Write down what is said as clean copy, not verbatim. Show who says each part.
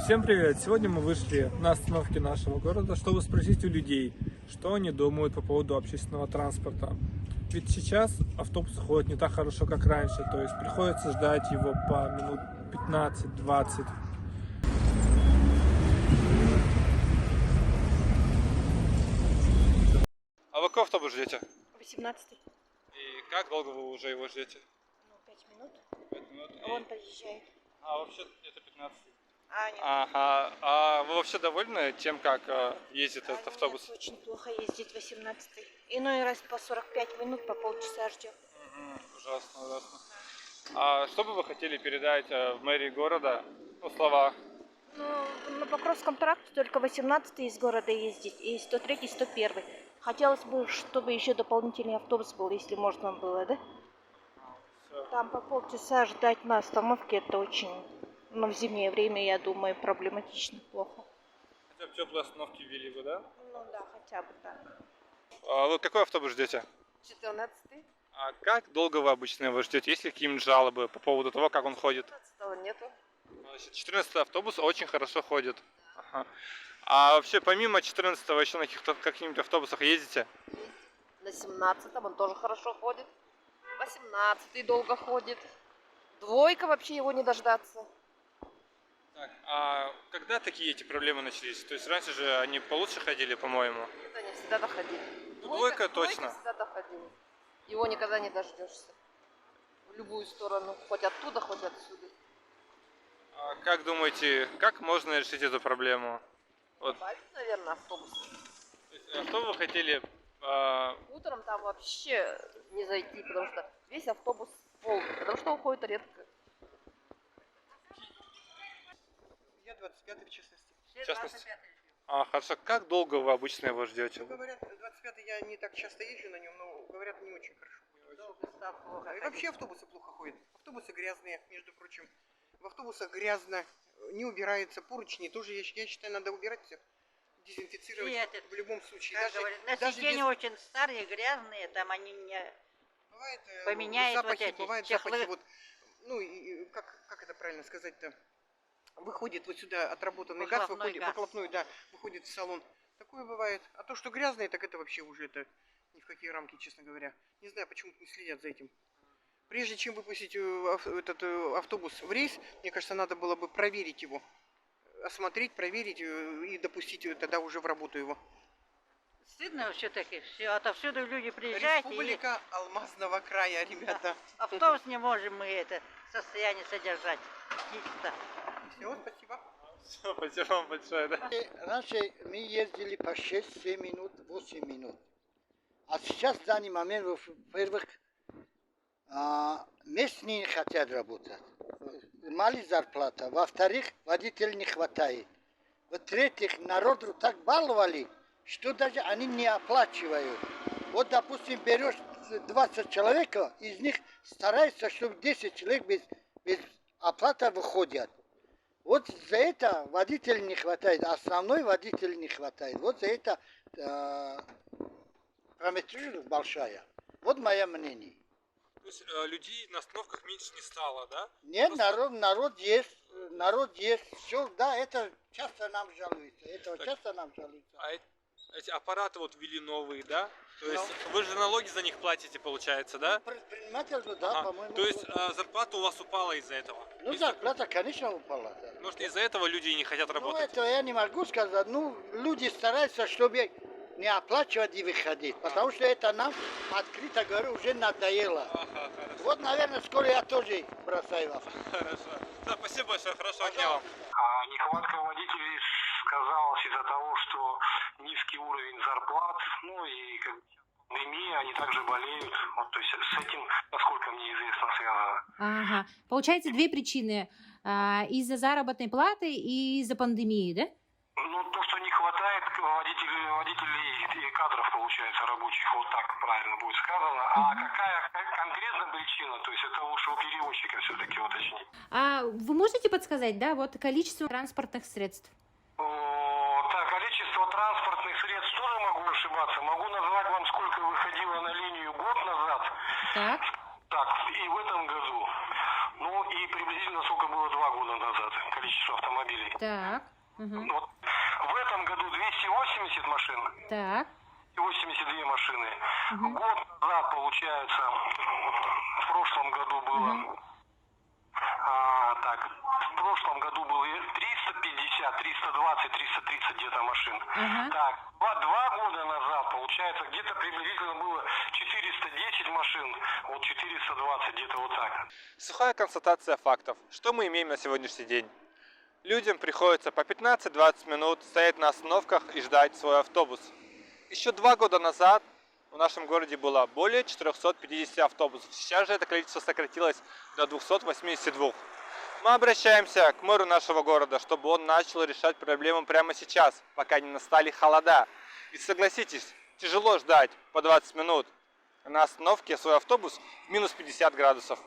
Speaker 1: Всем привет! Сегодня мы вышли на остановке нашего города, чтобы спросить у людей, что они думают по поводу общественного транспорта. Ведь сейчас автобус ходит не так хорошо, как раньше, то есть приходится ждать его по минут 15-20. А вы какой автобус ждете?
Speaker 2: 18-й.
Speaker 1: И как долго вы уже его ждете?
Speaker 2: 5 минут.
Speaker 1: 5 минут.
Speaker 2: Он подъезжает.
Speaker 1: А вообще это 15.
Speaker 2: Нет.
Speaker 1: Ага. А вы вообще довольны тем, как ездит этот автобус?
Speaker 2: Нет, очень плохо ездить 18-й. Иной раз по 45 минут, по полчаса ждем.
Speaker 1: Ужасно, ужасно. А что бы вы хотели передать в мэрии города? Ну, слова.
Speaker 2: На Покровском тракте только 18-й из города ездить, и 103-й, 101-й. Хотелось бы, чтобы еще дополнительный автобус был, если можно было, да?
Speaker 1: Всё.
Speaker 2: Там по полчаса ждать на остановке, это очень, в зимнее время, я думаю, проблематично, плохо.
Speaker 1: Хотя бы теплые остановки ввели бы, да?
Speaker 2: Да, хотя бы так.
Speaker 1: А вы какой автобус ждете?
Speaker 2: 14-й.
Speaker 1: А как долго вы обычно его ждете? Есть ли какие-нибудь жалобы по поводу того, как он ходит?
Speaker 2: 15-го нету.
Speaker 1: Значит, 14-й автобус очень хорошо ходит. Ага. А вообще помимо 14-го еще на каких-нибудь автобусах ездите?
Speaker 3: На 17-м он тоже хорошо ходит. 18-й долго ходит. Двойка вообще его не дождаться.
Speaker 1: Так, а когда такие эти проблемы начались? То есть раньше же они получше ходили, по-моему.
Speaker 3: Это не всегда доходили.
Speaker 1: Двойка точно.
Speaker 3: всегда доходила. Его никогда не дождешься. В любую сторону. Хоть оттуда, хоть отсюда.
Speaker 1: А как думаете, как можно решить эту проблему? Вот.
Speaker 3: Добавить, наверное, автобус.
Speaker 1: Что вы хотели?
Speaker 3: Утром там вообще не зайти, потому что весь автобус полный. Потому что уходит редко.
Speaker 4: Я 25-й, в частности.
Speaker 1: В частности. Хорошо. Как долго вы обычно его ждете?
Speaker 4: Ну, говорят, 25-й я не так часто езжу на нем, но говорят, не очень хорошо. И вообще автобусы плохо ходят. Автобусы грязные, между прочим. В автобусах грязно, не убирается, поручни тоже, я считаю, надо убирать все. Дезинфицировать в любом случае.
Speaker 5: Как говорят, на сиденье очень старые, грязные, там они не
Speaker 4: бывает,
Speaker 5: поменяют
Speaker 4: запахи,
Speaker 5: вот эти
Speaker 4: бывают
Speaker 5: чехлы.
Speaker 4: запахи, вот, ну, и как это правильно сказать-то, выходит вот сюда отработанный газ, выхлопной, да, выходит в салон. Такое бывает. А то, что грязное, так это вообще уже это ни в какие рамки, честно говоря. Не знаю, почему не следят за этим. Прежде чем выпустить этот автобус в рейс, мне кажется, надо было бы проверить его. Осмотреть, проверить и допустить тогда уже в работу его.
Speaker 5: Стыдно все-таки, все, отовсюду люди приезжают.
Speaker 4: Республика Алмазного края, ребята.
Speaker 5: Да. Автобус не можем мы это состояние содержать. Чисто.
Speaker 4: Все, спасибо.
Speaker 1: Все, спасибо вам большое, да?
Speaker 6: Раньше мы ездили по 6-7 минут, 8 минут. А сейчас в данный момент, во-первых, местные не хотят работать. Мали зарплата. Во-вторых, водителей не хватает. В-третьих, народу так баловали, что даже они не оплачивают. Вот, допустим, берешь 20 человек, из них стараются, чтобы 10 человек без оплаты выходят. Вот за это водителей не хватает, основной водитель не хватает. Вот за это промежуток большая. Вот мое мнение.
Speaker 1: То есть людей на остановках меньше не стало, да?
Speaker 6: Нет, народ есть, все, да, это часто нам жалуется,
Speaker 1: А эти аппараты вот ввели новые, да? То есть вы же налоги за них платите, получается, да?
Speaker 6: Предприниматель, да, по-моему.
Speaker 1: То есть зарплата у вас упала из-за этого?
Speaker 6: Ну, зарплата, конечно, упала. Да.
Speaker 1: Может, из-за этого люди и не хотят работать?
Speaker 6: Ну, это я не могу сказать. Ну, люди стараются, чтобы не оплачивать и выходить. Потому что это нам, открыто говорю, уже надоело.
Speaker 1: Ага, хорошо.
Speaker 6: Вот, наверное, скоро я тоже бросаю вас.
Speaker 1: Хорошо. Да, спасибо большое, хорошего дня вам.
Speaker 7: Нехватка водителей сказалась из-за того, что низкий уровень зарплат, ну и как пандемия, они также болеют. Вот, то есть с этим, насколько мне известно, связано.
Speaker 8: Ага. Получается, две причины. Из-за заработной платы и из-за пандемии, да?
Speaker 7: Ну, то, что не хватает водителей и кадров, получается, рабочих, вот так правильно будет сказано. А какая конкретно причина, то есть это лучше у перевозчика все-таки уточнить.
Speaker 8: А вы можете подсказать, да, вот количество транспортных средств?
Speaker 7: Так, количество транспортных средств тоже могу ошибаться. Могу назвать вам, сколько выходило на линию год назад. Так, и в этом году. Ну, и приблизительно сколько было 2 года назад. количество автомобилей.
Speaker 8: Так. Мгм.
Speaker 7: Вот в этом году 280 машин,
Speaker 8: Так.
Speaker 7: 82 машины.
Speaker 8: Мгм.
Speaker 7: Год назад, получается, в прошлом году было... так, в прошлом году было 350, 320, 330 где-то машин.
Speaker 8: Ага.
Speaker 7: Так, два года назад, получается, где-то приблизительно было 410 машин, вот 420, где-то вот так.
Speaker 1: Сухая констатация фактов. Что мы имеем на сегодняшний день? Людям приходится по 15-20 минут стоять на остановках и ждать свой автобус. Еще 2 года назад в нашем городе было более 450 автобусов. Сейчас же это количество сократилось до 282. Мы обращаемся к мэру нашего города, чтобы он начал решать проблему прямо сейчас, пока не настали холода. Ведь согласитесь, тяжело ждать по 20 минут на остановке свой автобус в минус 50 градусов.